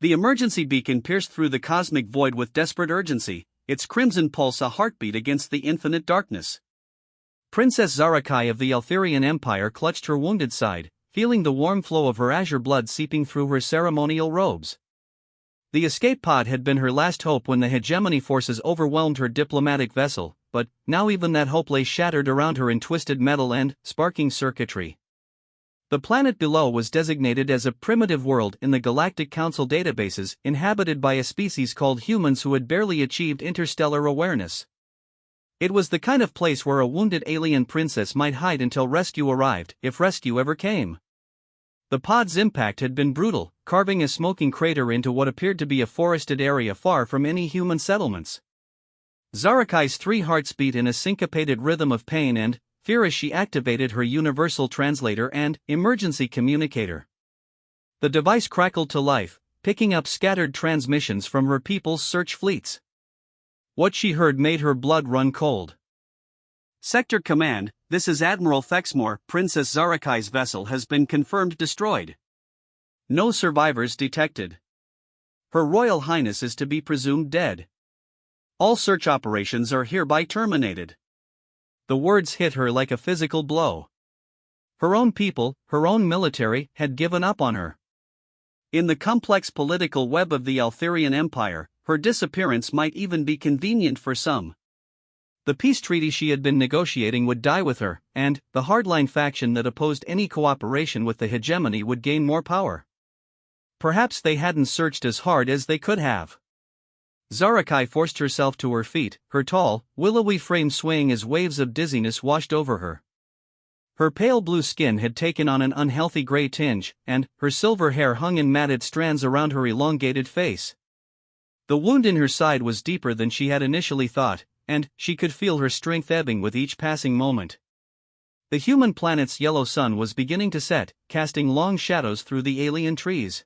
The emergency beacon pierced through the cosmic void with desperate urgency, its crimson pulse a heartbeat against the infinite darkness. Princess Zarakai of the Eltherian Empire clutched her wounded side, feeling the warm flow of her azure blood seeping through her ceremonial robes. The escape pod had been her last hope when the hegemony forces overwhelmed her diplomatic vessel, but now even that hope lay shattered around her in twisted metal and sparking circuitry. The planet below was designated as a primitive world in the Galactic Council databases, inhabited by a species called humans who had barely achieved interstellar awareness. It was the kind of place where a wounded alien princess might hide until rescue arrived, if rescue ever came. The pod's impact had been brutal, carving a smoking crater into what appeared to be a forested area far from any human settlements. Zarakai's 3 hearts beat in a syncopated rhythm of pain and fear as she activated her universal translator and emergency communicator. The device crackled to life, picking up scattered transmissions from her people's search fleets. What she heard made her blood run cold. Sector Command, this is Admiral Thexmore. Princess Zarakai's vessel has been confirmed destroyed. No survivors detected. Her Royal Highness is to be presumed dead. All search operations are hereby terminated. The words hit her like a physical blow. Her own people, her own military, had given up on her. In the complex political web of the Eltherian Empire, her disappearance might even be convenient for some. The peace treaty she had been negotiating would die with her, and the hardline faction that opposed any cooperation with the hegemony would gain more power. Perhaps they hadn't searched as hard as they could have. Zarakai forced herself to her feet, her tall, willowy frame swaying as waves of dizziness washed over her. Her pale blue skin had taken on an unhealthy gray tinge, and her silver hair hung in matted strands around her elongated face. The wound in her side was deeper than she had initially thought, and she could feel her strength ebbing with each passing moment. The human planet's yellow sun was beginning to set, casting long shadows through the alien trees.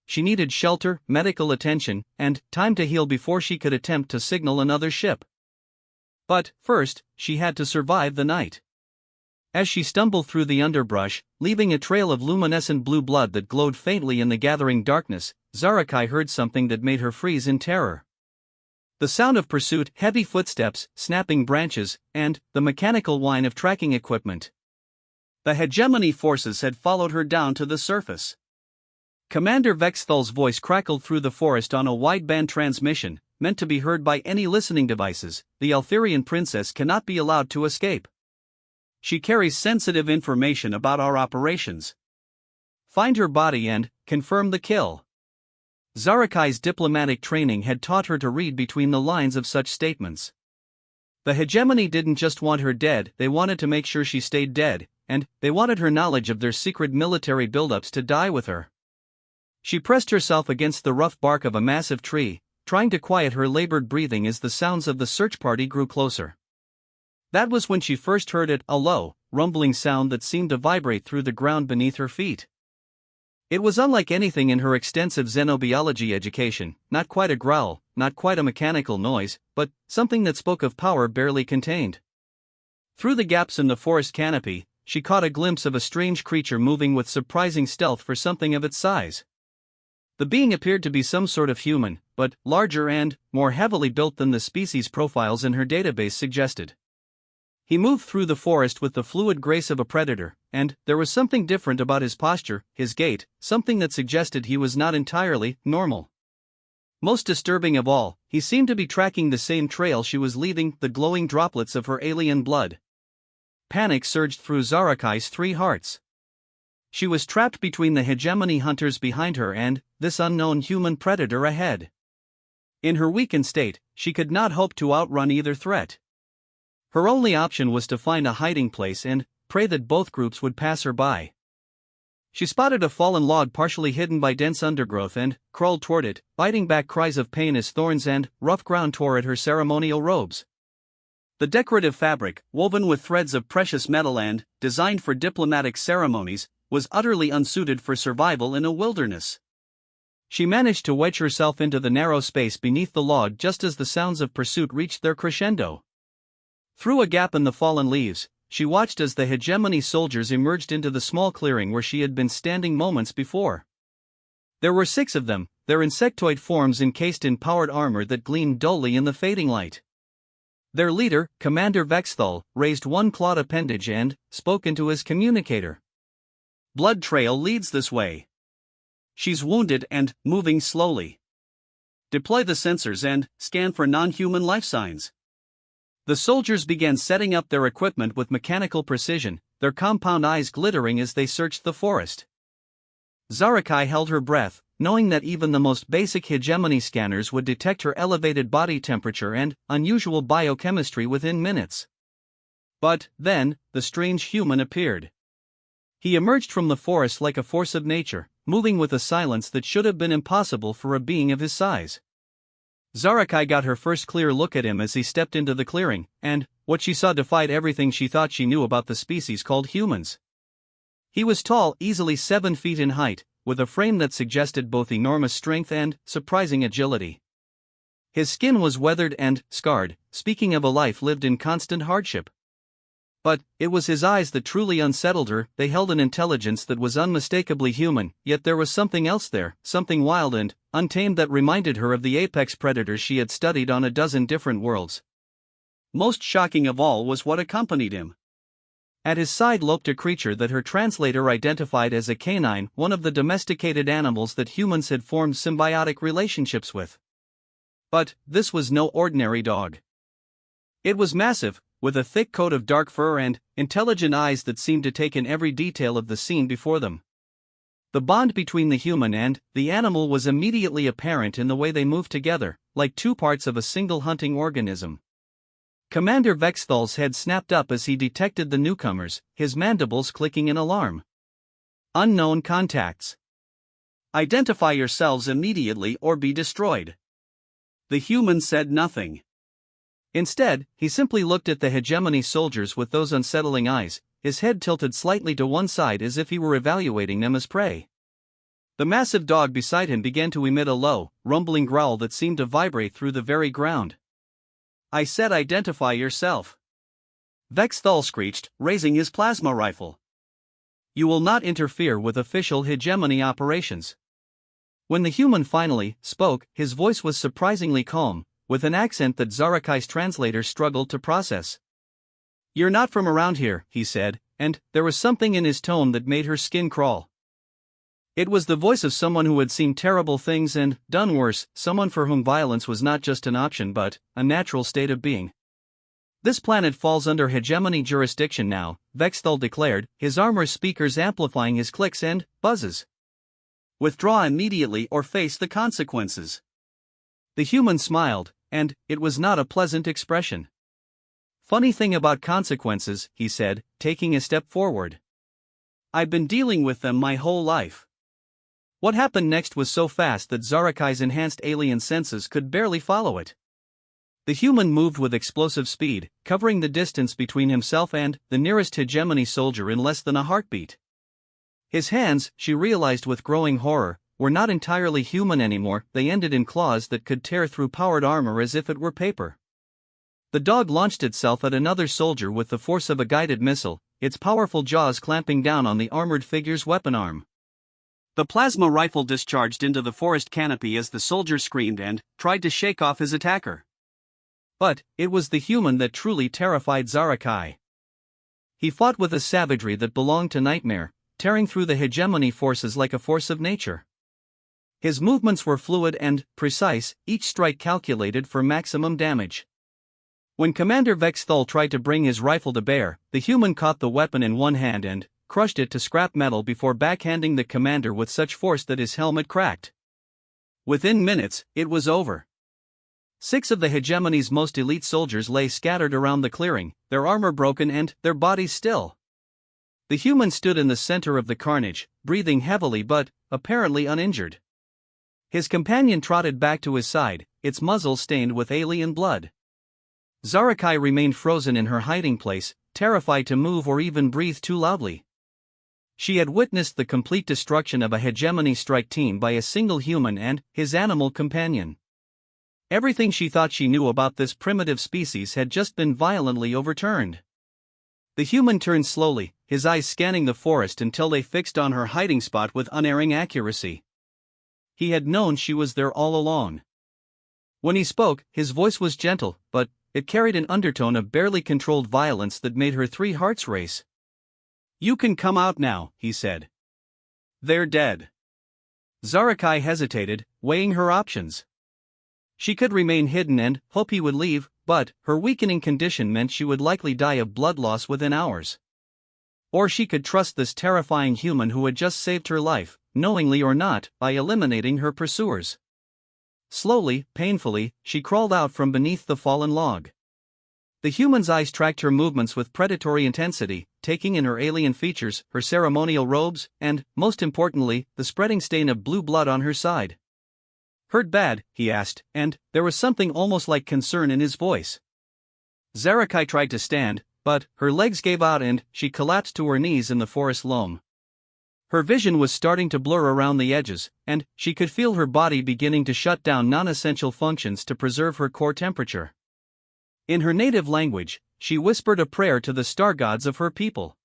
She needed shelter, medical attention, and time to heal before she could attempt to signal another ship. But, first, she had to survive the night. As she stumbled through the underbrush, leaving a trail of luminescent blue blood that glowed faintly in the gathering darkness, Zarakai heard something that made her freeze in terror. The sound of pursuit, heavy footsteps, snapping branches, and the mechanical whine of tracking equipment. The hegemony forces had followed her down to the surface. Commander Vexthal's voice crackled through the forest on a wideband transmission, meant to be heard by any listening devices. The Eltherian princess cannot be allowed to escape. She carries sensitive information about our operations. Find her body and confirm the kill. Zarakai's diplomatic training had taught her to read between the lines of such statements. The hegemony didn't just want her dead, they wanted to make sure she stayed dead, and they wanted her knowledge of their secret military buildups to die with her. She pressed herself against the rough bark of a massive tree, trying to quiet her labored breathing as the sounds of the search party grew closer. That was when she first heard it, a low, rumbling sound that seemed to vibrate through the ground beneath her feet. It was unlike anything in her extensive xenobiology education, not quite a growl, not quite a mechanical noise, but something that spoke of power barely contained. Through the gaps in the forest canopy, she caught a glimpse of a strange creature moving with surprising stealth for something of its size. The being appeared to be some sort of human, but larger and more heavily built than the species profiles in her database suggested. He moved through the forest with the fluid grace of a predator, and there was something different about his posture, his gait, something that suggested he was not entirely normal. Most disturbing of all, he seemed to be tracking the same trail she was leaving, the glowing droplets of her alien blood. Panic surged through Zarakai's 3 hearts. She was trapped between the hegemony hunters behind her and this unknown human predator ahead. In her weakened state, she could not hope to outrun either threat. Her only option was to find a hiding place and pray that both groups would pass her by. She spotted a fallen log partially hidden by dense undergrowth and crawled toward it, biting back cries of pain as thorns and rough ground tore at her ceremonial robes. The decorative fabric, woven with threads of precious metal and designed for diplomatic ceremonies, was utterly unsuited for survival in a wilderness. She managed to wedge herself into the narrow space beneath the log just as the sounds of pursuit reached their crescendo. Through a gap in the fallen leaves, she watched as the hegemony soldiers emerged into the small clearing where she had been standing moments before. There were 6 of them, their insectoid forms encased in powered armor that gleamed dully in the fading light. Their leader, Commander Vexthal, raised one clawed appendage and spoke into his communicator. "Blood trail leads this way. She's wounded and moving slowly. Deploy the sensors and scan for non-human life signs." The soldiers began setting up their equipment with mechanical precision, their compound eyes glittering as they searched the forest. Zarakai held her breath, knowing that even the most basic hegemony scanners would detect her elevated body temperature and unusual biochemistry within minutes. But then, the strange human appeared. He emerged from the forest like a force of nature, moving with a silence that should have been impossible for a being of his size. Zarakai got her first clear look at him as he stepped into the clearing, and what she saw defied everything she thought she knew about the species called humans. He was tall, easily 7 feet in height, with a frame that suggested both enormous strength and surprising agility. His skin was weathered and scarred, speaking of a life lived in constant hardship. But it was his eyes that truly unsettled her. They held an intelligence that was unmistakably human, yet there was something else there, something wild and untamed that reminded her of the apex predators she had studied on a dozen different worlds. Most shocking of all was what accompanied him. At his side loped a creature that her translator identified as a canine, one of the domesticated animals that humans had formed symbiotic relationships with. But this was no ordinary dog. It was massive, with a thick coat of dark fur and intelligent eyes that seemed to take in every detail of the scene before them. The bond between the human and the animal was immediately apparent in the way they moved together, like 2 parts of a single hunting organism. Commander Vexthal's head snapped up as he detected the newcomers, his mandibles clicking in alarm. Unknown contacts. Identify yourselves immediately or be destroyed. The human said nothing. Instead, he simply looked at the hegemony soldiers with those unsettling eyes, his head tilted slightly to one side as if he were evaluating them as prey. The massive dog beside him began to emit a low, rumbling growl that seemed to vibrate through the very ground. "I said identify yourself," Vexthal screeched, raising his plasma rifle. "You will not interfere with official hegemony operations." When the human finally spoke, his voice was surprisingly calm, with an accent that Zarakai's translator struggled to process. "You're not from around here," he said, and there was something in his tone that made her skin crawl. It was the voice of someone who had seen terrible things and done worse, someone for whom violence was not just an option but a natural state of being. "This planet falls under hegemony jurisdiction now," Vexthal declared, his armor speakers amplifying his clicks and buzzes. "Withdraw immediately or face the consequences." The human smiled, and it was not a pleasant expression. "Funny thing about consequences," he said, taking a step forward. "I've been dealing with them my whole life." What happened next was so fast that Zarakai's enhanced alien senses could barely follow it. The human moved with explosive speed, covering the distance between himself and the nearest hegemony soldier in less than a heartbeat. His hands, she realized with growing horror, were not entirely human anymore. They ended in claws that could tear through powered armor as if it were paper. The dog launched itself at another soldier with the force of a guided missile, its powerful jaws clamping down on the armored figure's weapon arm. The plasma rifle discharged into the forest canopy as the soldier screamed and tried to shake off his attacker. But it was the human that truly terrified Zarakai. He fought with a savagery that belonged to nightmare, tearing through the hegemony forces like a force of nature. His movements were fluid and precise, each strike calculated for maximum damage. When Commander Vexthal tried to bring his rifle to bear, the human caught the weapon in one hand and crushed it to scrap metal before backhanding the commander with such force that his helmet cracked. Within minutes, it was over. 6 of the hegemony's most elite soldiers lay scattered around the clearing, their armor broken and their bodies still. The human stood in the center of the carnage, breathing heavily but apparently uninjured. His companion trotted back to his side, its muzzle stained with alien blood. Zarakai remained frozen in her hiding place, terrified to move or even breathe too loudly. She had witnessed the complete destruction of a hegemony strike team by a single human and his animal companion. Everything she thought she knew about this primitive species had just been violently overturned. The human turned slowly, his eyes scanning the forest until they fixed on her hiding spot with unerring accuracy. He had known she was there all along. When he spoke, his voice was gentle, but it carried an undertone of barely controlled violence that made her three hearts race. "You can come out now," he said. "They're dead." Zarakai hesitated, weighing her options. She could remain hidden and hope he would leave, but her weakening condition meant she would likely die of blood loss within hours. Or she could trust this terrifying human who had just saved her life, knowingly or not, by eliminating her pursuers. Slowly, painfully, she crawled out from beneath the fallen log. The human's eyes tracked her movements with predatory intensity, taking in her alien features, her ceremonial robes, and, most importantly, the spreading stain of blue blood on her side. "Hurt bad?" he asked, and there was something almost like concern in his voice. Zarakai tried to stand, but her legs gave out and she collapsed to her knees in the forest loam. Her vision was starting to blur around the edges, and she could feel her body beginning to shut down non-essential functions to preserve her core temperature. In her native language, she whispered a prayer to the star gods of her people.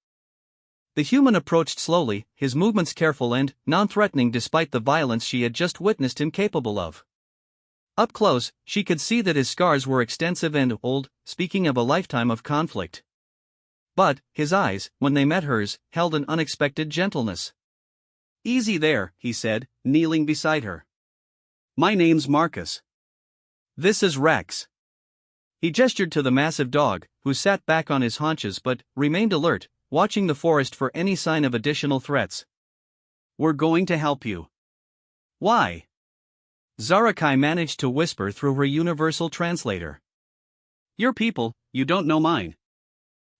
The human approached slowly, his movements careful and non-threatening despite the violence she had just witnessed him capable of. Up close, she could see that his scars were extensive and old, speaking of a lifetime of conflict. But his eyes, when they met hers, held an unexpected gentleness. "Easy there," he said, kneeling beside her. "My name's Marcus. This is Rex." He gestured to the massive dog, who sat back on his haunches but remained alert, watching the forest for any sign of additional threats. "We're going to help you." "Why?" Zarakai managed to whisper through her universal translator. "Your people, you don't know mine.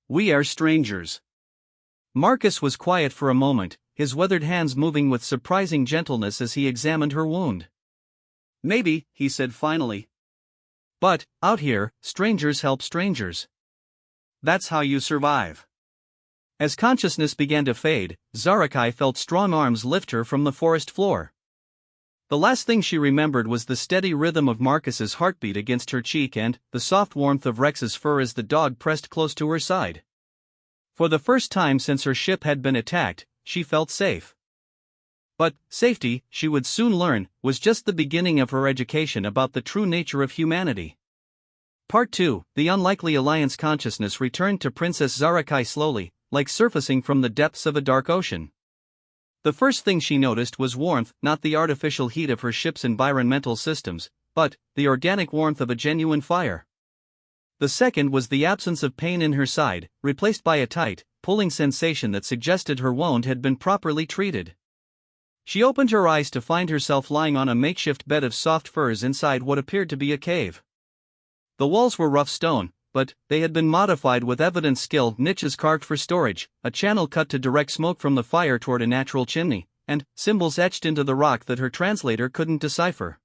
We are strangers." Marcus was quiet for a moment, his weathered hands moving with surprising gentleness as he examined her wound. "Maybe," he said finally. "But, out here, strangers help strangers. That's how you survive." As consciousness began to fade, Zarakai felt strong arms lift her from the forest floor. The last thing she remembered was the steady rhythm of Marcus's heartbeat against her cheek and the soft warmth of Rex's fur as the dog pressed close to her side. For the first time since her ship had been attacked, she felt safe. But safety, she would soon learn, was just the beginning of her education about the true nature of humanity. Part 2, the unlikely alliance. Consciousness returned to Princess Zarakai slowly, like surfacing from the depths of a dark ocean. The first thing she noticed was warmth, not the artificial heat of her ship's environmental systems, but the organic warmth of a genuine fire. The second was the absence of pain in her side, replaced by a tight, pulling sensation that suggested her wound had been properly treated. She opened her eyes to find herself lying on a makeshift bed of soft furs inside what appeared to be a cave. The walls were rough stone, but they had been modified with evident skill, niches carved for storage, a channel cut to direct smoke from the fire toward a natural chimney, and symbols etched into the rock that her translator couldn't decipher.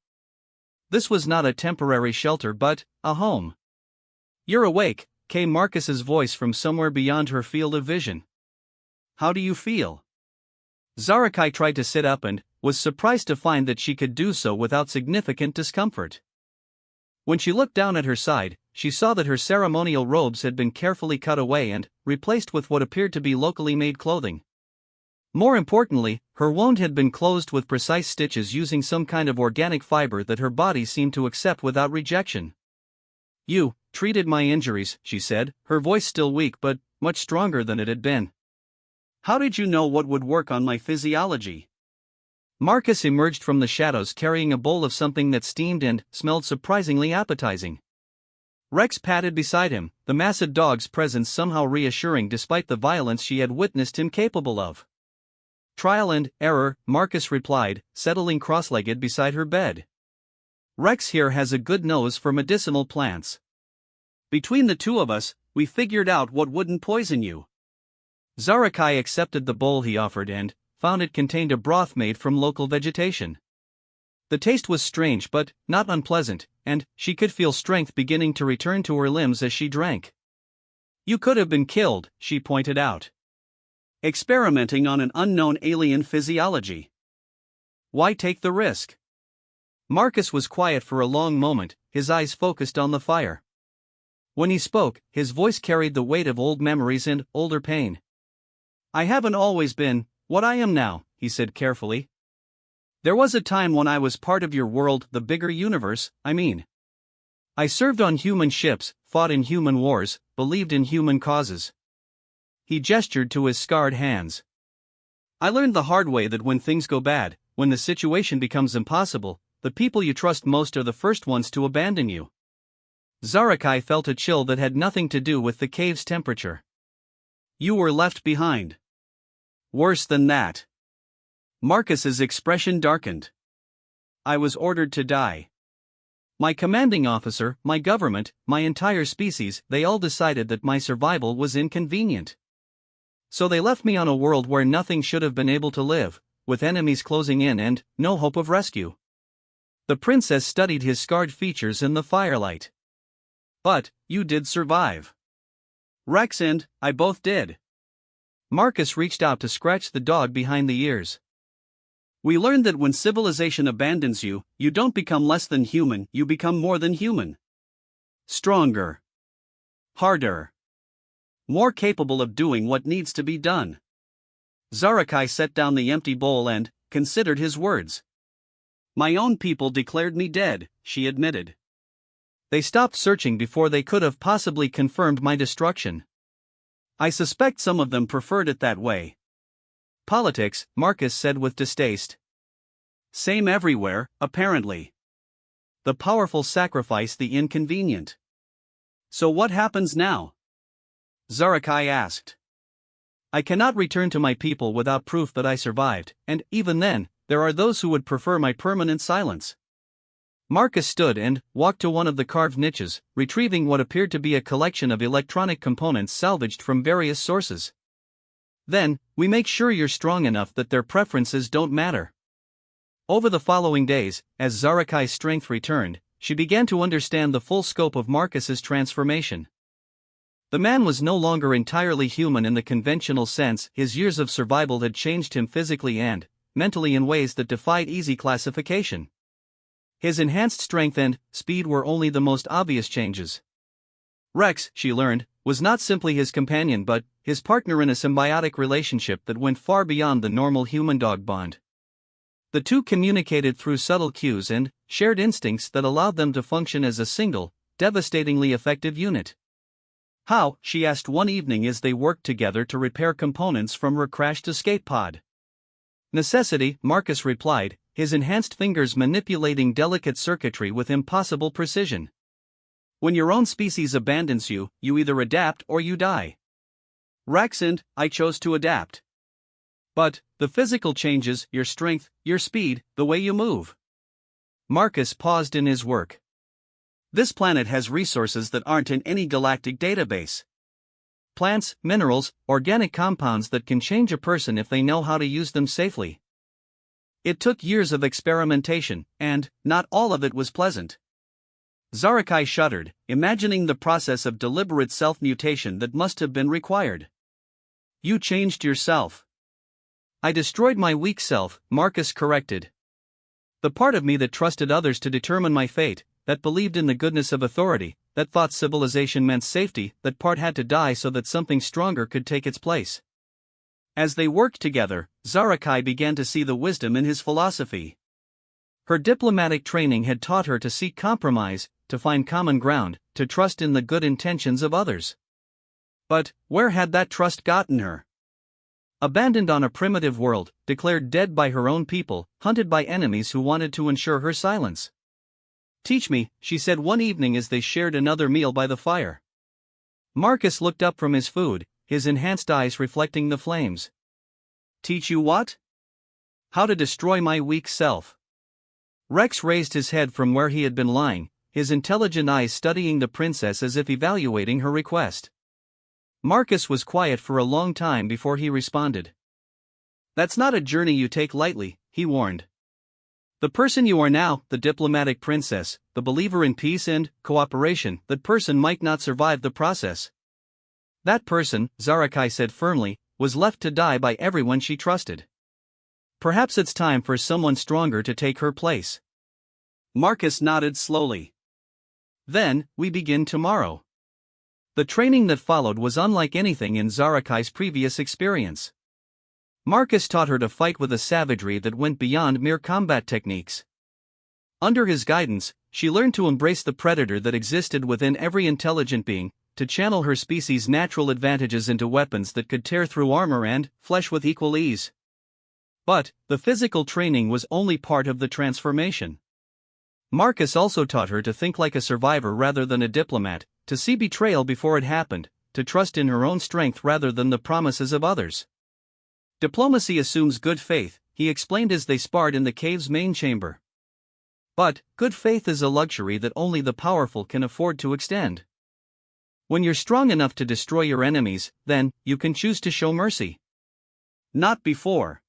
This was not a temporary shelter but a home. "You're awake," came Marcus's voice from somewhere beyond her field of vision. "How do you feel?" Zarakai tried to sit up and was surprised to find that she could do so without significant discomfort. When she looked down at her side, she saw that her ceremonial robes had been carefully cut away and replaced with what appeared to be locally made clothing. More importantly, her wound had been closed with precise stitches using some kind of organic fiber that her body seemed to accept without rejection. "You treated my injuries," she said, her voice still weak but much stronger than it had been. "How did you know what would work on my physiology?" Marcus emerged from the shadows carrying a bowl of something that steamed and smelled surprisingly appetizing. Rex patted beside him, the massive dog's presence somehow reassuring despite the violence she had witnessed him capable of. "Trial and error," Marcus replied, settling cross-legged beside her bed. "Rex here has a good nose for medicinal plants. Between the two of us, we figured out what wouldn't poison you." Zarakai accepted the bowl he offered and found it contained a broth made from local vegetation. The taste was strange but not unpleasant, and she could feel strength beginning to return to her limbs as she drank. "You could have been killed," she pointed out. "Experimenting on an unknown alien physiology. Why take the risk?" Marcus was quiet for a long moment, his eyes focused on the fire. When he spoke, his voice carried the weight of old memories and older pain. "I haven't always been what I am now," he said carefully. There was a time when I was part of your world, the bigger universe, I mean. I served on human ships, fought in human wars, believed in human causes. He gestured to his scarred hands. I learned the hard way that when things go bad, when the situation becomes impossible, the people you trust most are the first ones to abandon you. Zarakai felt a chill that had nothing to do with the cave's temperature. You were left behind. Worse than that. Marcus's expression darkened. I was ordered to die. My commanding officer, my government, my entire species, they all decided that my survival was inconvenient. So they left me on a world where nothing should have been able to live, with enemies closing in and no hope of rescue. The princess studied his scarred features in the firelight. But, you did survive. Rex and I both did. Marcus reached out to scratch the dog behind the ears. We learned that when civilization abandons you, you don't become less than human, you become more than human. Stronger. Harder. More capable of doing what needs to be done. Zarakai set down the empty bowl and considered his words. My own people declared me dead, she admitted. They stopped searching before they could have possibly confirmed my destruction. I suspect some of them preferred it that way. Politics, Marcus said with distaste. Same everywhere, apparently. The powerful sacrifice the inconvenient. So what happens now? Zarakai asked. I cannot return to my people without proof that I survived, and even then, there are those who would prefer my permanent silence. Marcus stood and walked to one of the carved niches, retrieving what appeared to be a collection of electronic components salvaged from various sources. Then, we make sure you're strong enough that their preferences don't matter. Over the following days, as Zarakai's strength returned, she began to understand the full scope of Marcus's transformation. The man was no longer entirely human in the conventional sense. His years of survival had changed him physically and mentally in ways that defied easy classification. His enhanced strength and speed were only the most obvious changes. Rex, she learned, was not simply his companion but his partner in a symbiotic relationship that went far beyond the normal human-dog bond. The two communicated through subtle cues and shared instincts that allowed them to function as a single, devastatingly effective unit. How, she asked one evening as they worked together to repair components from her crashed escape pod. Necessity, Marcus replied, his enhanced fingers manipulating delicate circuitry with impossible precision. When your own species abandons you, you either adapt or you die. Rex and I chose to adapt. But, the physical changes, your strength, your speed, the way you move. Marcus paused in his work. This planet has resources that aren't in any galactic database. Plants, minerals, organic compounds that can change a person if they know how to use them safely. It took years of experimentation, and not all of it was pleasant. Zarakai shuddered, imagining the process of deliberate self-mutation that must have been required. You changed yourself. I destroyed my weak self, Marcus corrected. The part of me that trusted others to determine my fate, that believed in the goodness of authority, that thought civilization meant safety, that part had to die so that something stronger could take its place. As they worked together, Zarakai began to see the wisdom in his philosophy. Her diplomatic training had taught her to seek compromise, to find common ground, to trust in the good intentions of others. But, where had that trust gotten her? Abandoned on a primitive world, declared dead by her own people, hunted by enemies who wanted to ensure her silence. Teach me, she said one evening as they shared another meal by the fire. Marcus looked up from his food, his enhanced eyes reflecting the flames. Teach you what? How to destroy my weak self. Rex raised his head from where he had been lying, his intelligent eyes studying the princess as if evaluating her request. Marcus was quiet for a long time before he responded. That's not a journey you take lightly, he warned. The person you are now, the diplomatic princess, the believer in peace and cooperation, that person might not survive the process. That person, Zarakai said firmly, was left to die by everyone she trusted. Perhaps it's time for someone stronger to take her place. Marcus nodded slowly. Then, we begin tomorrow. The training that followed was unlike anything in Zarakai's previous experience. Marcus taught her to fight with a savagery that went beyond mere combat techniques. Under his guidance, she learned to embrace the predator that existed within every intelligent being, to channel her species' natural advantages into weapons that could tear through armor and flesh with equal ease. But the physical training was only part of the transformation. Marcus also taught her to think like a survivor rather than a diplomat, to see betrayal before it happened, to trust in her own strength rather than the promises of others. Diplomacy assumes good faith, he explained as they sparred in the cave's main chamber. But good faith is a luxury that only the powerful can afford to extend. When you're strong enough to destroy your enemies, then you can choose to show mercy. Not before.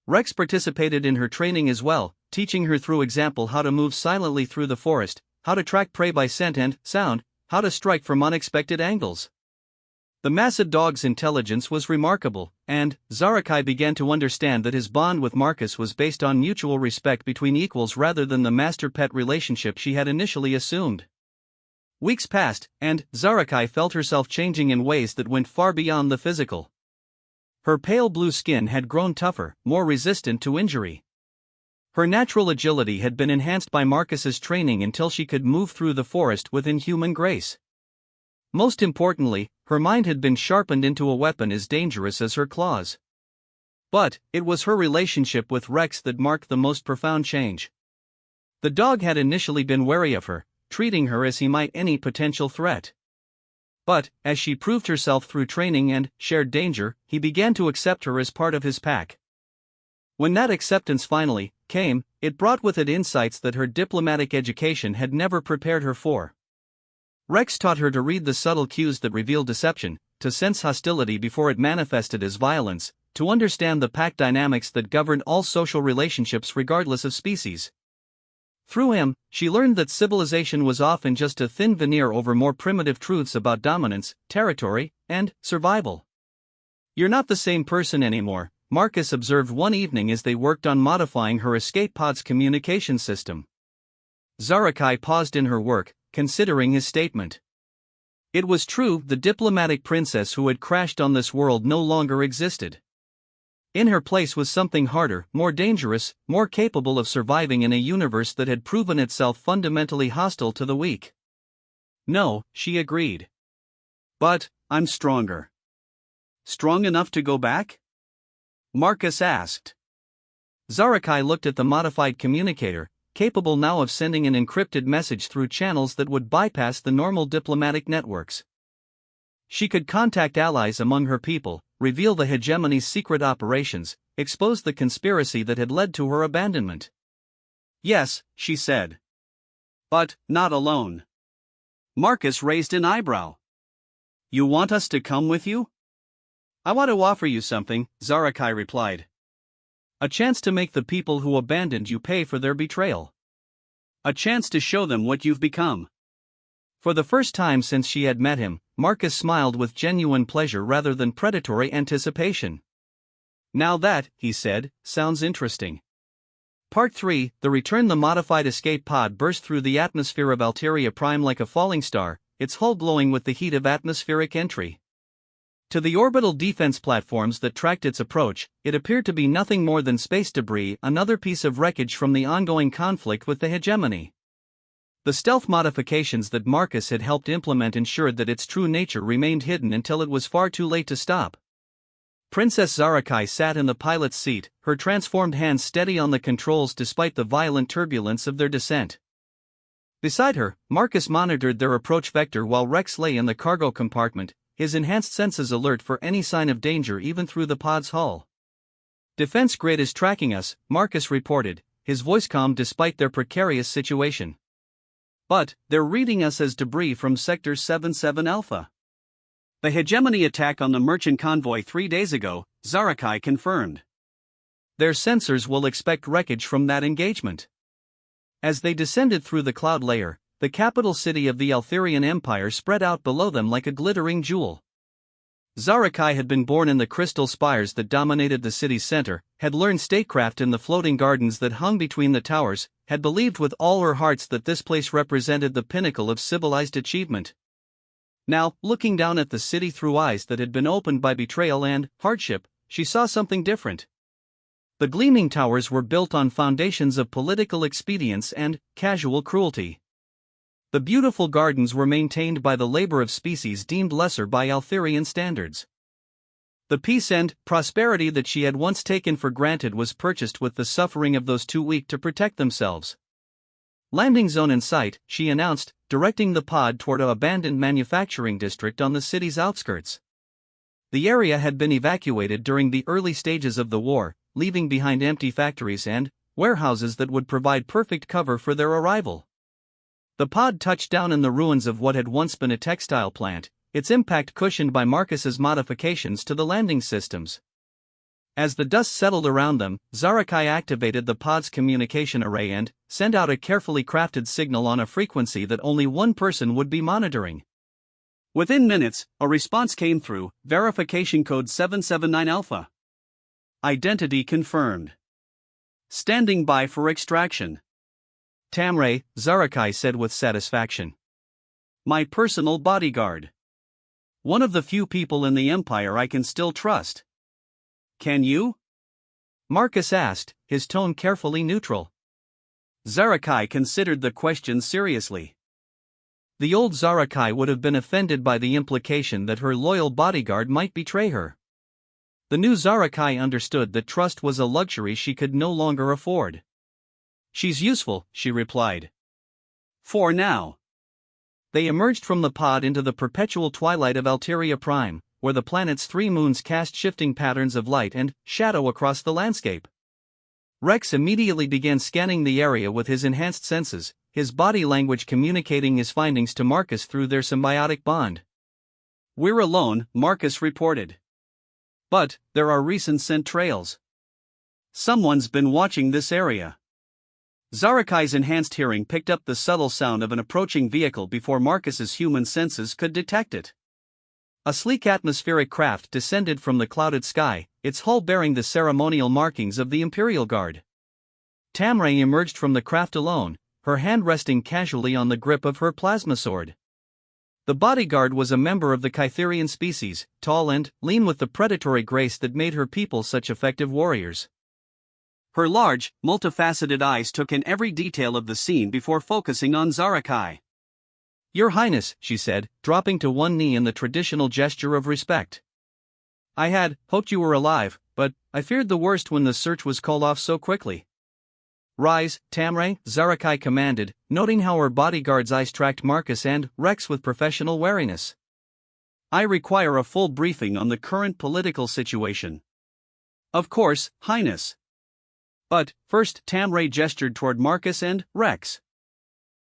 Rex participated in her training as well, teaching her through example how to move silently through the forest, how to track prey by scent and sound, how to strike from unexpected angles. The massive dog's intelligence was remarkable, and Zarakai began to understand that his bond with Marcus was based on mutual respect between equals rather than the master-pet relationship she had initially assumed. Weeks passed, and Zarakai felt herself changing in ways that went far beyond the physical. Her pale blue skin had grown tougher, more resistant to injury. Her natural agility had been enhanced by Marcus's training until she could move through the forest with inhuman grace. Most importantly, her mind had been sharpened into a weapon as dangerous as her claws. But it was her relationship with Rex that marked the most profound change. The dog had initially been wary of her, treating her as he might any potential threat. But, as she proved herself through training and shared danger, he began to accept her as part of his pack. When that acceptance finally came, it brought with it insights that her diplomatic education had never prepared her for. Rex taught her to read the subtle cues that reveal deception, to sense hostility before it manifested as violence, to understand the pack dynamics that govern all social relationships regardless of species. Through him, she learned that civilization was often just a thin veneer over more primitive truths about dominance, territory, and survival. "You're not the same person anymore," Marcus observed one evening as they worked on modifying her escape pod's communication system. Zarakai paused in her work, considering his statement. It was true, the diplomatic princess who had crashed on this world no longer existed. In her place was something harder, more dangerous, more capable of surviving in a universe that had proven itself fundamentally hostile to the weak. "No," she agreed. "But I'm stronger." "Strong enough to go back?" Marcus asked. Zarakai looked at the modified communicator, capable now of sending an encrypted message through channels that would bypass the normal diplomatic networks. She could contact allies among her people, reveal the hegemony's secret operations, expose the conspiracy that had led to her abandonment. "Yes," she said. "But not alone." Marcus raised an eyebrow. "You want us to come with you?" "I want to offer you something," Zarakai replied. "A chance to make the people who abandoned you pay for their betrayal. A chance to show them what you've become." For the first time since she had met him, Marcus smiled with genuine pleasure rather than predatory anticipation. "Now that," he said, "sounds interesting." Part 3, The Return. The modified escape pod burst through the atmosphere of Alteria Prime like a falling star, its hull glowing with the heat of atmospheric entry. To the orbital defense platforms that tracked its approach, it appeared to be nothing more than space debris, another piece of wreckage from the ongoing conflict with the hegemony. The stealth modifications that Marcus had helped implement ensured that its true nature remained hidden until it was far too late to stop. Princess Zarakai sat in the pilot's seat, her transformed hands steady on the controls despite the violent turbulence of their descent. Beside her, Marcus monitored their approach vector while Rex lay in the cargo compartment, his enhanced senses alert for any sign of danger even through the pod's hull. "Defense grid is tracking us," Marcus reported, his voice calm despite their precarious situation. "But they're reading us as debris from Sector 77 Alpha. The hegemony attack on the merchant convoy 3 days ago," Zarakai confirmed. "Their sensors will expect wreckage from that engagement." As they descended through the cloud layer, the capital city of the Altherian Empire spread out below them like a glittering jewel. Zarakai had been born in the crystal spires that dominated the city's center, had learned statecraft in the floating gardens that hung between the towers, had believed with all her hearts that this place represented the pinnacle of civilized achievement. Now, looking down at the city through eyes that had been opened by betrayal and hardship, she saw something different. The gleaming towers were built on foundations of political expedience and casual cruelty. The beautiful gardens were maintained by the labor of species deemed lesser by Altherian standards. The peace and prosperity that she had once taken for granted was purchased with the suffering of those too weak to protect themselves. "Landing zone in sight," she announced, directing the pod toward an abandoned manufacturing district on the city's outskirts. The area had been evacuated during the early stages of the war, leaving behind empty factories and warehouses that would provide perfect cover for their arrival. The pod touched down in the ruins of what had once been a textile plant, its impact cushioned by Marcus's modifications to the landing systems. As the dust settled around them, Zarakai activated the pod's communication array and sent out a carefully crafted signal on a frequency that only one person would be monitoring. Within minutes, a response came through, verification code 779 Alpha. Identity confirmed. Standing by for extraction. Tamray, Zarakai said with satisfaction. My personal bodyguard. One of the few people in the Empire I can still trust. Can you? Marcus asked, his tone carefully neutral. Zarakai considered the question seriously. The old Zarakai would have been offended by the implication that her loyal bodyguard might betray her. The new Zarakai understood that trust was a luxury she could no longer afford. She's useful, she replied. For now. They emerged from the pod into the perpetual twilight of Alteria Prime, where the planet's 3 moons cast shifting patterns of light and shadow across the landscape. Rex immediately began scanning the area with his enhanced senses, his body language communicating his findings to Marcus through their symbiotic bond. We're alone, Marcus reported. But there are recent scent trails. Someone's been watching this area. Zarakai's enhanced hearing picked up the subtle sound of an approaching vehicle before Marcus's human senses could detect it. A sleek atmospheric craft descended from the clouded sky, its hull bearing the ceremonial markings of the Imperial Guard. Tamray emerged from the craft alone, her hand resting casually on the grip of her plasma sword. The bodyguard was a member of the Kytherian species, tall and lean with the predatory grace that made her people such effective warriors. Her large, multifaceted eyes took in every detail of the scene before focusing on Zarakai. Your Highness, she said, dropping to one knee in the traditional gesture of respect. I had hoped you were alive, but I feared the worst when the search was called off so quickly. Rise, Tamray, Zarakai commanded, noting how her bodyguard's eyes tracked Marcus and Rex with professional wariness. I require a full briefing on the current political situation. Of course, Highness. But, first, Tamray gestured toward Marcus and Rex.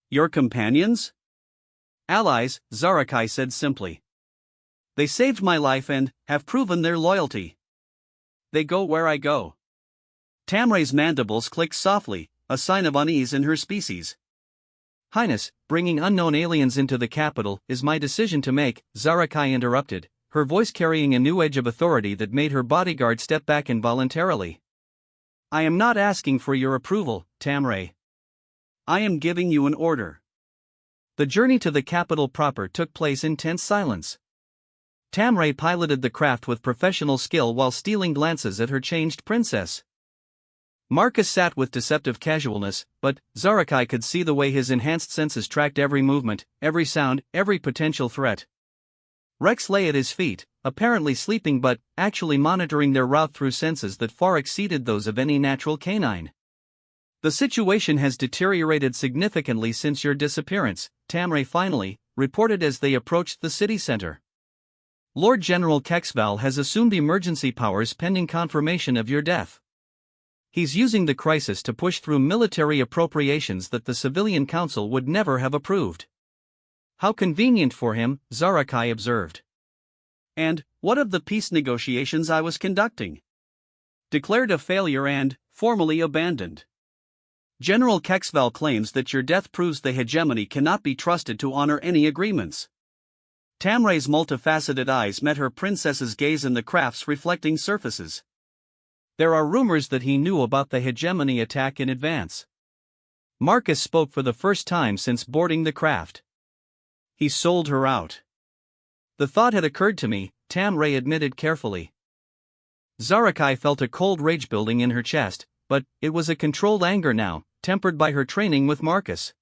Your companions? Allies, Zarakai said simply. They saved my life and have proven their loyalty. They go where I go. Tamray's mandibles clicked softly, a sign of unease in her species. Highness, bringing unknown aliens into the capital is my decision to make, Zarakai interrupted, her voice carrying a new edge of authority that made her bodyguard step back involuntarily. I am not asking for your approval, Tamray. I am giving you an order. The journey to the capital proper took place in tense silence. Tamray piloted the craft with professional skill while stealing glances at her changed princess. Marcus sat with deceptive casualness, but Zarakai could see the way his enhanced senses tracked every movement, every sound, every potential threat. Rex lay at his feet, apparently sleeping but actually monitoring their route through senses that far exceeded those of any natural canine. The situation has deteriorated significantly since your disappearance, Tamray finally reported as they approached the city center. Lord General Kexval has assumed emergency powers pending confirmation of your death. He's using the crisis to push through military appropriations that the civilian council would never have approved. How convenient for him, Zarakai observed. And what of the peace negotiations I was conducting? Declared a failure and formally abandoned. General Kexval claims that your death proves the hegemony cannot be trusted to honor any agreements. Tamray's multifaceted eyes met her princess's gaze in the craft's reflecting surfaces. There are rumors that he knew about the hegemony attack in advance. Marcus spoke for the first time since boarding the craft. He sold her out. The thought had occurred to me, Tamray admitted carefully. Zarakai felt a cold rage building in her chest, but it was a controlled anger now, tempered by her training with Marcus.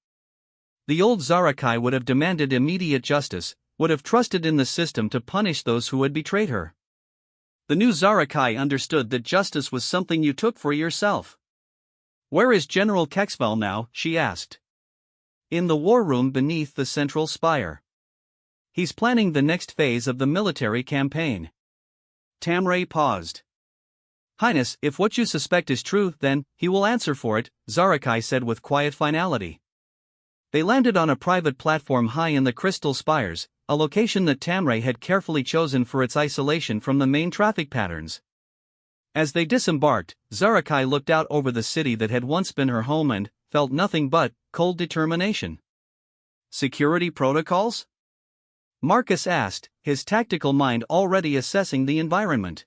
The old Zarakai would have demanded immediate justice, would have trusted in the system to punish those who had betrayed her. The new Zarakai understood that justice was something you took for yourself. "Where is General Kexval now?" she asked. "In the war room beneath the central spire. He's planning the next phase of the military campaign." Tamray paused. "Highness, if what you suspect is true, then he will answer for it," Zarakai said with quiet finality. They landed on a private platform high in the crystal spires, a location that Tamray had carefully chosen for its isolation from the main traffic patterns. As they disembarked, Zarakai looked out over the city that had once been her home and felt nothing but cold determination. "Security protocols?" Marcus asked, his tactical mind already assessing the environment.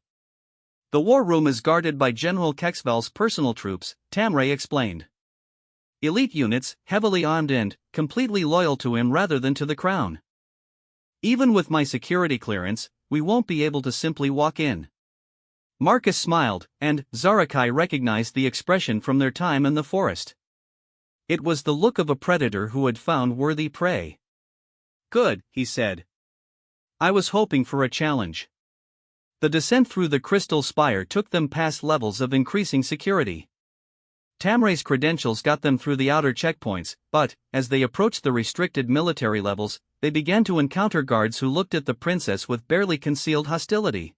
"The war room is guarded by General Kexval's personal troops," Tamray explained. "Elite units, heavily armed and completely loyal to him rather than to the crown. Even with my security clearance, we won't be able to simply walk in." Marcus smiled, and Zarakai recognized the expression from their time in the forest. It was the look of a predator who had found worthy prey. "Good," he said. "I was hoping for a challenge." The descent through the crystal spire took them past levels of increasing security. Tamray's credentials got them through the outer checkpoints, but, as they approached the restricted military levels, they began to encounter guards who looked at the princess with barely concealed hostility.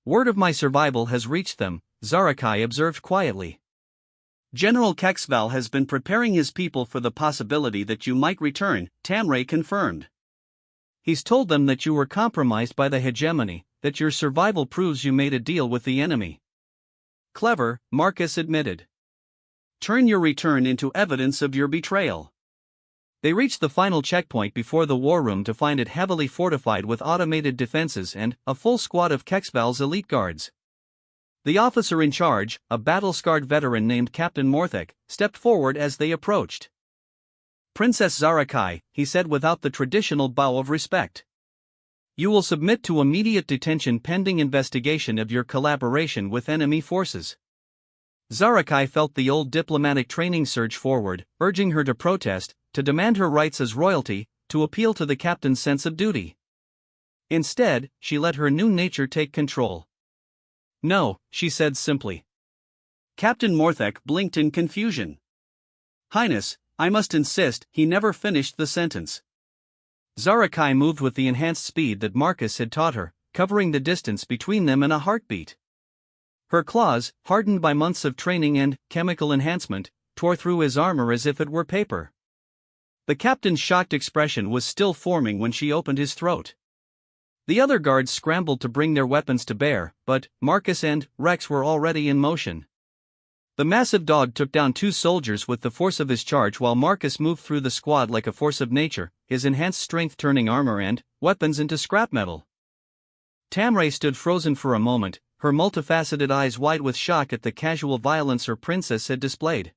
"Word of my survival has reached them," Zarakai observed quietly. "General Kexval has been preparing his people for the possibility that you might return," Tamray confirmed. "He's told them that you were compromised by the hegemony, that your survival proves you made a deal with the enemy." "Clever," Marcus admitted. "Turn your return into evidence of your betrayal." They reached the final checkpoint before the war room to find it heavily fortified with automated defenses and a full squad of Kexval's elite guards. The officer in charge, a battle-scarred veteran named Captain Morthek, stepped forward as they approached. "Princess Zarakai," he said without the traditional bow of respect. "You will submit to immediate detention pending investigation of your collaboration with enemy forces." Zarakai felt the old diplomatic training surge forward, urging her to protest, to demand her rights as royalty, to appeal to the captain's sense of duty. Instead, she let her new nature take control. "No," she said simply. Captain Morthek blinked in confusion. "Highness, I must insist," he never finished the sentence. Zarakai moved with the enhanced speed that Marcus had taught her, covering the distance between them in a heartbeat. Her claws, hardened by months of training and chemical enhancement, tore through his armor as if it were paper. The captain's shocked expression was still forming when she opened his throat. The other guards scrambled to bring their weapons to bear, but Marcus and Rex were already in motion. The massive dog took down two soldiers with the force of his charge while Marcus moved through the squad like a force of nature, his enhanced strength turning armor and weapons into scrap metal. Tamray stood frozen for a moment, her multifaceted eyes wide with shock at the casual violence her princess had displayed.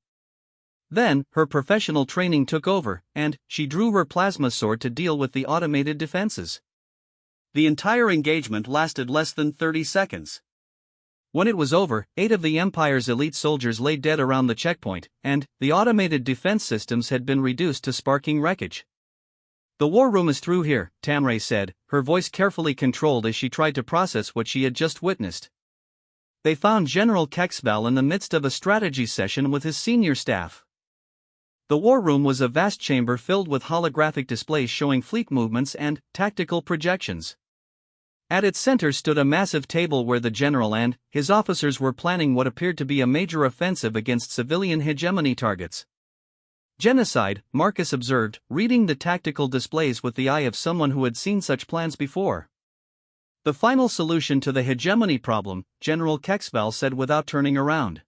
Then, her professional training took over, and she drew her plasma sword to deal with the automated defenses. The entire engagement lasted less than 30 seconds. When it was over, 8 of the Empire's elite soldiers lay dead around the checkpoint, and the automated defense systems had been reduced to sparking wreckage. "The war room is through here," Tamray said, her voice carefully controlled as she tried to process what she had just witnessed. They found General Kexval in the midst of a strategy session with his senior staff. The war room was a vast chamber filled with holographic displays showing fleet movements and tactical projections. At its center stood a massive table where the general and his officers were planning what appeared to be a major offensive against civilian hegemony targets. "Genocide," Marcus observed, reading the tactical displays with the eye of someone who had seen such plans before. "The final solution to the hegemony problem," General Kexval said without turning around.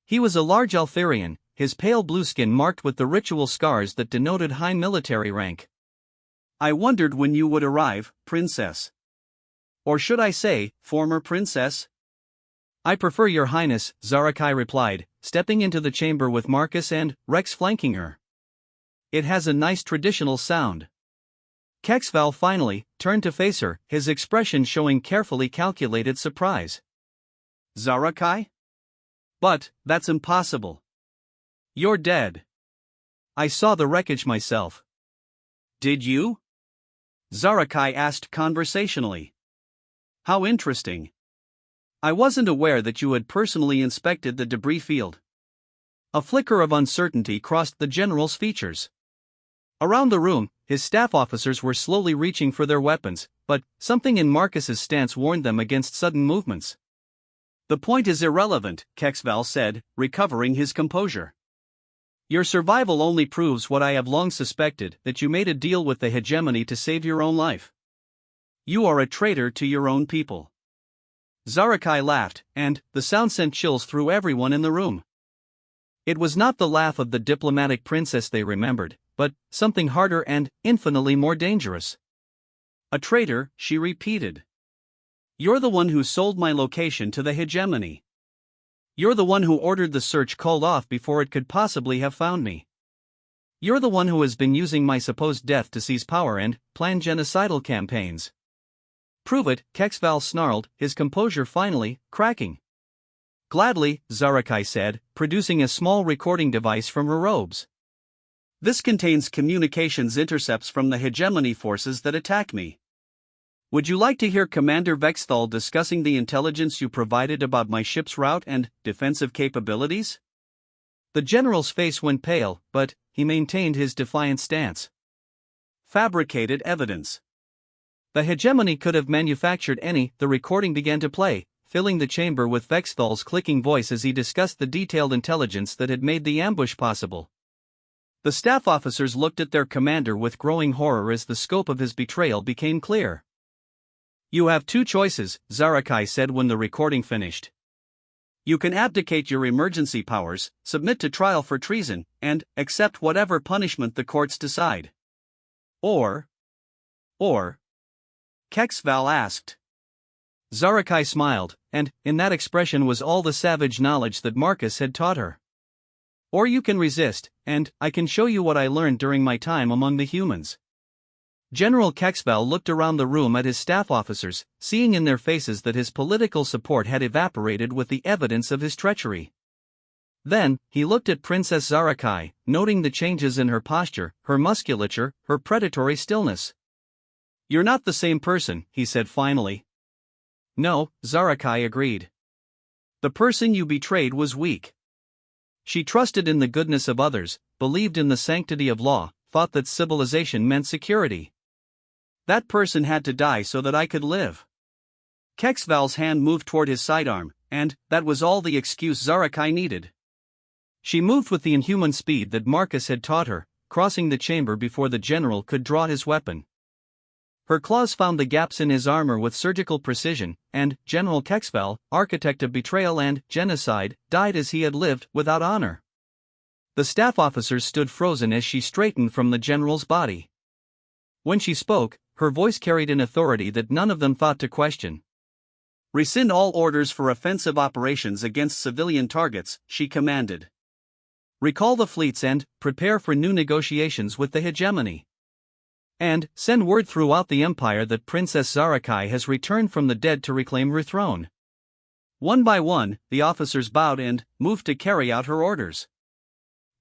He was a large Altherian, his pale blue skin marked with the ritual scars that denoted high military rank. "I wondered when you would arrive, Princess. Or should I say, former princess?" "I prefer your highness," Zarakai replied, stepping into the chamber with Marcus and Rex flanking her. "It has a nice traditional sound." Kexval finally turned to face her, his expression showing carefully calculated surprise. Zarakai? But, that's impossible. You're dead. I saw the wreckage myself. Did you? Zarakai asked conversationally. How interesting. I wasn't aware that you had personally inspected the debris field. A flicker of uncertainty crossed the general's features. Around the room, his staff officers were slowly reaching for their weapons, but something in Marcus's stance warned them against sudden movements. The point is irrelevant, Kexval said, recovering his composure. Your survival only proves what I have long suspected, that you made a deal with the hegemony to save your own life. You are a traitor to your own people. Zarakai laughed, and the sound sent chills through everyone in the room. It was not the laugh of the diplomatic princess they remembered, but something harder and infinitely more dangerous. A traitor, she repeated. You're the one who sold my location to the hegemony. You're the one who ordered the search called off before it could possibly have found me. You're the one who has been using my supposed death to seize power and plan genocidal campaigns. Prove it, Kexval snarled, his composure finally cracking. Gladly, Zarakai said, producing a small recording device from her robes. This contains communications intercepts from the hegemony forces that attacked me. Would you like to hear Commander Vexthal discussing the intelligence you provided about my ship's route and defensive capabilities? The general's face went pale, but he maintained his defiant stance. Fabricated evidence. The hegemony could have manufactured any. The recording began to play, filling the chamber with Vexthal's clicking voice as he discussed the detailed intelligence that had made the ambush possible. The staff officers looked at their commander with growing horror as the scope of his betrayal became clear. You have two choices, Zarakai said when the recording finished. You can abdicate your emergency powers, submit to trial for treason, and accept whatever punishment the courts decide. Or, Kexval asked. Zarakai smiled, and in that expression was all the savage knowledge that Marcus had taught her. Or you can resist, and I can show you what I learned during my time among the humans. General Kexval looked around the room at his staff officers, seeing in their faces that his political support had evaporated with the evidence of his treachery. Then, he looked at Princess Zarakai, noting the changes in her posture, her musculature, her predatory stillness. You're not the same person, he said finally. No, Zarakai agreed. The person you betrayed was weak. She trusted in the goodness of others, believed in the sanctity of law, thought that civilization meant security. That person had to die so that I could live. Kexval's hand moved toward his sidearm, and that was all the excuse Zarakai needed. She moved with the inhuman speed that Marcus had taught her, crossing the chamber before the general could draw his weapon. Her claws found the gaps in his armor with surgical precision, and General Kexval, architect of betrayal and genocide, died as he had lived, without honor. The staff officers stood frozen as she straightened from the general's body. When she spoke, her voice carried an authority that none of them thought to question. Rescind all orders for offensive operations against civilian targets, she commanded. Recall the fleets and prepare for new negotiations with the hegemony. And send word throughout the empire that Princess Zarakai has returned from the dead to reclaim her throne. One by one, the officers bowed and moved to carry out her orders.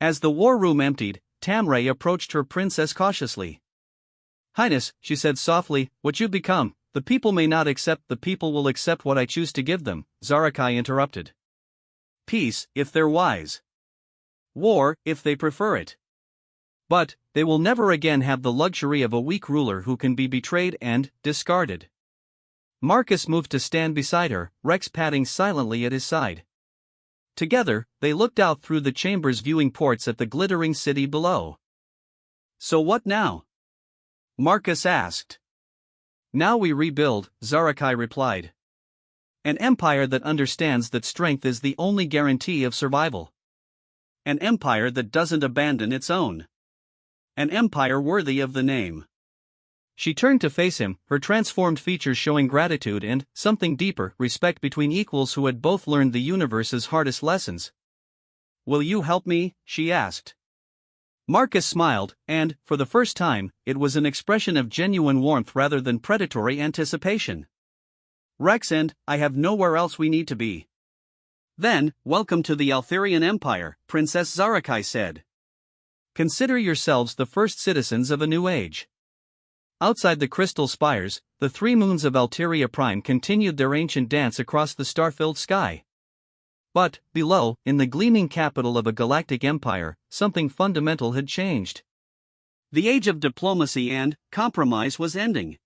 As the war room emptied, Tamray approached her princess cautiously. Highness, she said softly, what you've become, the people may not accept, the people will accept what I choose to give them, Zarakai interrupted. Peace, if they're wise. War, if they prefer it. But, they will never again have the luxury of a weak ruler who can be betrayed and discarded. Marcus moved to stand beside her, Rex padding silently at his side. Together, they looked out through the chamber's viewing ports at the glittering city below. So what now? Marcus asked. Now we rebuild, Zarakai replied. An empire that understands that strength is the only guarantee of survival. An empire that doesn't abandon its own. An empire worthy of the name. She turned to face him, her transformed features showing gratitude and, something deeper, respect between equals who had both learned the universe's hardest lessons. Will you help me? She asked. Marcus smiled, and, for the first time, it was an expression of genuine warmth rather than predatory anticipation. Rex and I have nowhere else we need to be. Then, welcome to the Altherian Empire, Princess Zarakai said. Consider yourselves the first citizens of a new age. Outside the crystal spires, the three moons of Alteria Prime continued their ancient dance across the star-filled sky. But, below, in the gleaming capital of a galactic empire, something fundamental had changed. The age of diplomacy and compromise was ending.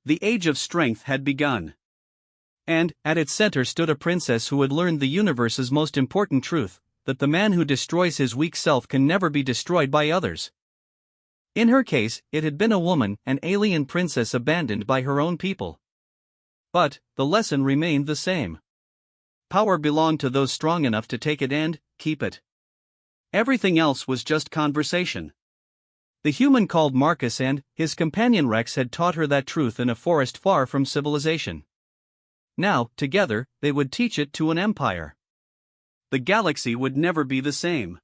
The age of strength had begun. And, at its center stood a princess who had learned the universe's most important truth, that the man who destroys his weak self can never be destroyed by others. In her case, it had been a woman, an alien princess abandoned by her own people. But, the lesson remained the same. Power belonged to those strong enough to take it and keep it. Everything else was just conversation. The human called Marcus and his companion Rex had taught her that truth in a forest far from civilization. Now, together, they would teach it to an empire. The galaxy would never be the same.